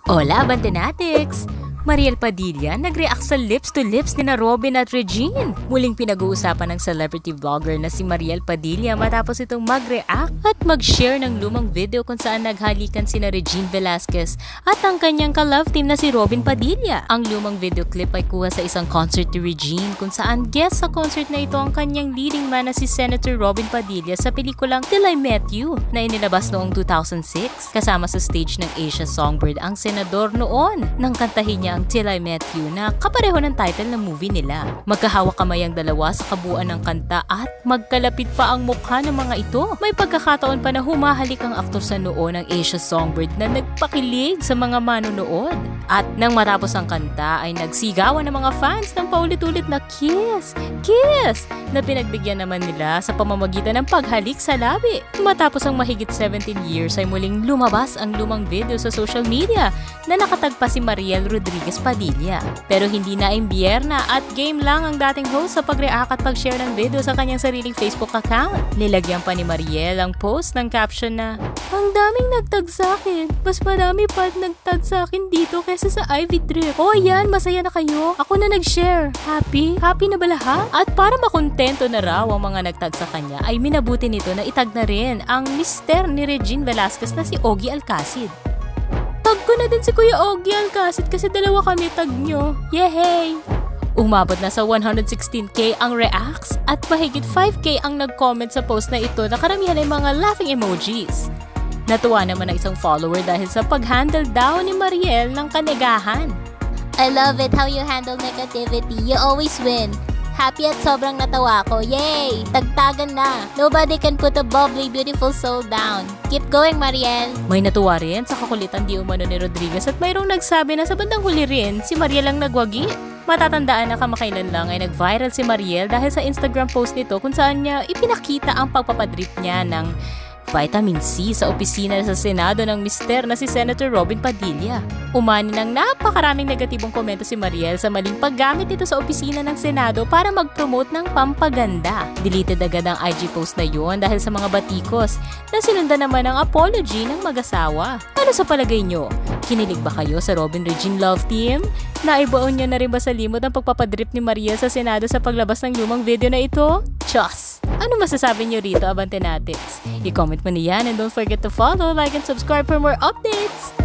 Hola, Bandenatics! Mariel Padilla nag-react sa lips to lips ni na Robin at Regine. Muling pinag-uusapan ng celebrity vlogger na si Mariel Padilla matapos itong mag-react at mag-share ng lumang video kung saan naghalikan sina Regine Velasquez at ang kanyang ka-love team na si Robin Padilla. Ang lumang video clip ay kuha sa isang concert ni Regine kung saan guest sa concert na ito ang kanyang leading man na si Senator Robin Padilla sa pelikulang Till I Met You na inilabas noong 2006. Kasama sa stage ng Asia Songbird ang senador noon nang kantahin niya ang Till I Met You na kapareho ng title ng movie nila. Magkahawak kamay ang dalawa sa kabuuan ng kanta at magkalapit pa ang mukha ng mga ito. May pagkakataon pa na humahalik ang aktor sa noo ng Asia Songbird na nagpakilig sa mga manonood. At nang matapos ang kanta ay nagsigawan ng mga fans ng paulit-ulit na kiss, kiss na pinagbigyan naman nila sa pamamagitan ng paghalik sa labi. Matapos ang mahigit 17 years ay muling lumabas ang lumang video sa social media na nakatagpa si Mariel Rodriguez Padilla. Pero hindi na imbierna at game lang ang dating host sa pag-react at pag-share ng video sa kanyang sariling Facebook account. Nilagyan pa ni Mariel ang post ng caption na, "Ang daming nagtag sa akin. Mas marami pa nagtag sa akin dito kaysa sa Ivy Drip. O ayan, masaya na kayo. Ako na nag-share. Happy? Happy na ba lahat?" At para makontento na raw ang mga nagtag sa kanya ay minabuti nito na itag na rin ang mister ni Regine Velasquez na si Ogie Alcacid. "Tag ko na din si Kuya Ogie Alcacid kasi dalawa kami tag nyo. Yehey!" Umabot na sa 116k ang reacts at mahigit 5k ang nag-comment sa post na ito na karamihan ay mga laughing emojis. Natuwa naman ang isang follower dahil sa pag-handle daw ni Mariel ng kanegahan. "I love it how you handle negativity. You always win. Happy at sobrang natawa ko. Yay! Tagtagan na. Nobody can put a bubbly, beautiful soul down. Keep going, Mariel." May natuwa rin sa kakulitan di umano ni Rodriguez at mayroong nagsabi na sa bandang huli rin si Mariel ang nagwagi. Matatandaan na kamakailan lang ay nag-viral si Mariel dahil sa Instagram post nito kung saan niya ipinakita ang pagpapadrip niya ng vitamin C sa opisina sa Senado ng mister na si Senator Robin Padilla. Umani ng napakaraming negatibong komento si Mariel sa maling paggamit nito sa opisina ng Senado para mag-promote ng pampaganda. Deleted agad ang IG post na yun dahil sa mga batikos na sinundan naman ang apology ng mag-asawa. Ano sa palagay nyo? Kinilig ba kayo sa Robin Regine Love Team? Naibaon nyo na rin ba sa limot ang pagpapadrip ni Mariel sa Senado sa paglabas ng lumang video na ito? Diyos! Ano masasabi nyo rito, Abantenatics? I-comment mo niyan and don't forget to follow, like, and subscribe for more updates!